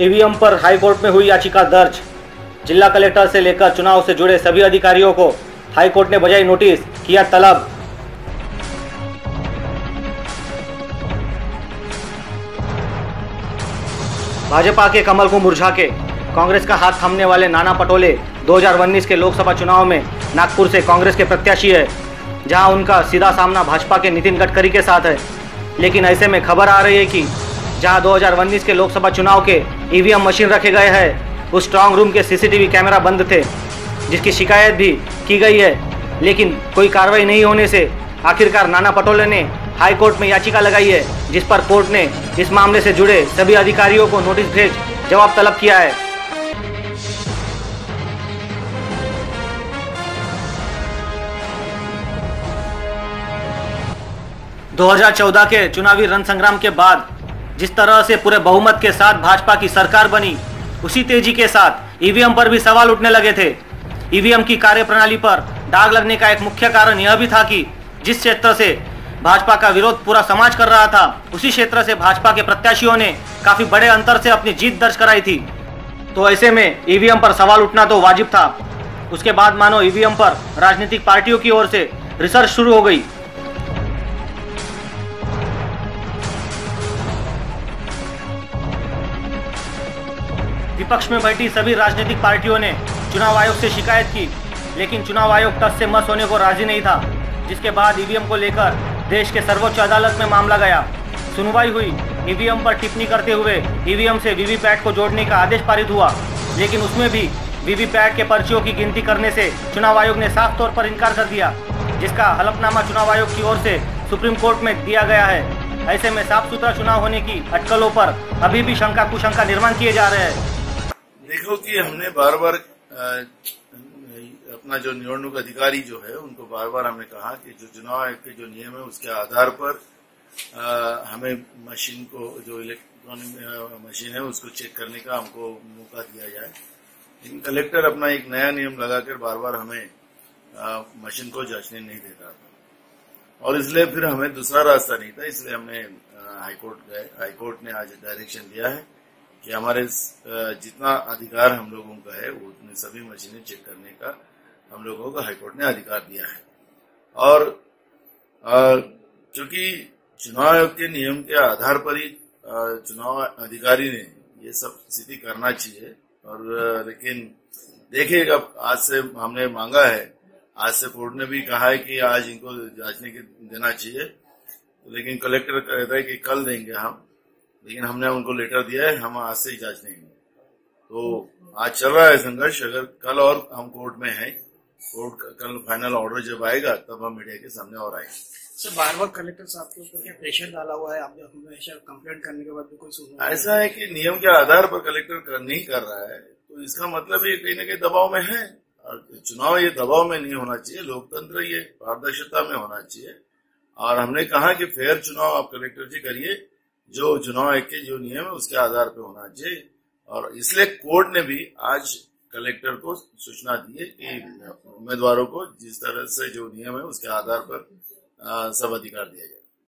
EVM पर high court में हुई याचिका दर्ज। जिला कलेक्टर से लेकर चुनाव से जुड़े सभी अधिकारियों को हाईकोर्ट ने बजाई नोटिस, किया तलब। भाजपा के कमल को मुरझा के कांग्रेस का हाथ थामने वाले नाना पटोले 2019 के लोकसभा चुनाव में नागपुर से कांग्रेस के प्रत्याशी है, जहां उनका सीधा सामना भाजपा के नितिन गडकरी के साथ है। लेकिन ऐसे में खबर आ रही है कि जहां 2019 के लोकसभा चुनाव के ईवीएम मशीन रखे गए हैं, उस स्ट्रांग रूम के सीसीटीवी कैमरा बंद थे, जिसकी शिकायत भी की गई है। लेकिन कोई कार्रवाई नहीं होने से आखिरकार नाना पटोले ने हाई कोर्ट में याचिका लगाई है, जिस पर कोर्ट ने इस मामले से जुड़े सभी अधिकारियों को नोटिस भेज जवाब तलब किया है। दो 2014 के चुनावी रण संग्राम के बाद जिस तरह से पूरे बहुमत के साथ भाजपा की सरकार बनी, उसी तेजी के साथ ईवीएम पर भी सवाल उठने लगे थे। ईवीएम की कार्यप्रणाली पर दाग लगने का एक मुख्य कारण यह भी था कि जिस क्षेत्र से भाजपा का विरोध पूरा समाज कर रहा था, उसी क्षेत्र से भाजपा के प्रत्याशियों ने काफी बड़े अंतर से अपनी जीत दर्ज कराई थी। तो ऐसे में ईवीएम पर सवाल उठना तो वाजिब था। उसके बाद मानो ईवीएम पर राजनीतिक पार्टियों की ओर से रिसर्च शुरू हो गई। विपक्ष में बैठी सभी राजनीतिक पार्टियों ने चुनाव आयोग से शिकायत की, लेकिन चुनाव आयोग टस से मस होने को राजी नहीं था। जिसके बाद ईवीएम को लेकर देश के सर्वोच्च अदालत में मामला गया। सुनवाई हुई। ईवीएम पर टिप्पणी करते हुए ईवीएम से वीवीपैट को जोड़ने का आदेश पारित हुआ, लेकिन उसमें भी वीवीपैट के पर्चियों की गिनती करने से चुनाव आयोग ने साफ तौर पर इनकार कर दिया, जिसका हलफनामा चुनाव आयोग की ओर से सुप्रीम कोर्ट में दिया गया है। ऐसे में साफ सुथरा चुनाव होने की अटकलों पर अभी भी शंका कुशंका निर्माण किए जा रहे हैं। देखो कि हमने बार बार अपना जो निवडणूक अधिकारी जो है उनको बार बार हमने कहा कि जो चुनाव आयोग के जो नियम है उसके आधार पर हमें मशीन को, जो इलेक्ट्रॉनिक मशीन है उसको चेक करने का हमको मौका दिया जाए। लेकिन कलेक्टर अपना एक नया नियम लगाकर बार बार हमें मशीन को जांचने नहीं दे रहा था, और इसलिए फिर हमें दूसरा रास्ता नहीं था। इसलिए हमने हाईकोर्ट गए। हाईकोर्ट ने आज डायरेक्शन दिया है कि हमारे जितना अधिकार हम लोगों का है वो उतने सभी मशीनें चेक करने का हम लोगों को हाईकोर्ट ने अधिकार दिया है। और चूंकि चुनाव आयोग के नियम के आधार पर ही चुनाव अधिकारी ने ये सब स्थिति करना चाहिए। और लेकिन देखिएगा, आज से हमने मांगा है, आज से कोर्ट ने भी कहा है कि आज इनको जांचने के देना चाहिए, लेकिन कलेक्टर कहता है कि कल देंगे हम। लेकिन हमने उनको लेटर दिया है, हम आज से ही जांच लेंगे। तो आज चल रहा है संघर्ष। अगर कल और हम कोर्ट में हैं, कोर्ट कल फाइनल ऑर्डर जब आएगा तब हम मीडिया के सामने और आएंगे। सर, बार बार कलेक्टर साहब के ऊपर क्या प्रेशर डाला हुआ है? आपने हमेशा कंप्लेंट करने के बाद भी कोई सुनवाई? ऐसा है कि नियम के आधार पर कलेक्टर नहीं कर रहा है, तो इसका मतलब ये कहीं न कहीं दबाव में है। और चुनाव ये दबाव में नहीं होना चाहिए, लोकतंत्र ये पारदर्शिता में होना चाहिए। और हमने कहा कि फेयर चुनाव आप कलेक्टर जी करिए, जो चुनाव आयोग के जो नियम है उसके आधार पर होना चाहिए। और इसलिए कोर्ट ने भी आज कलेक्टर को सूचना दी है कि उम्मीदवारों को जिस तरह से जो नियम है उसके आधार पर सब अधिकार दिया जाए।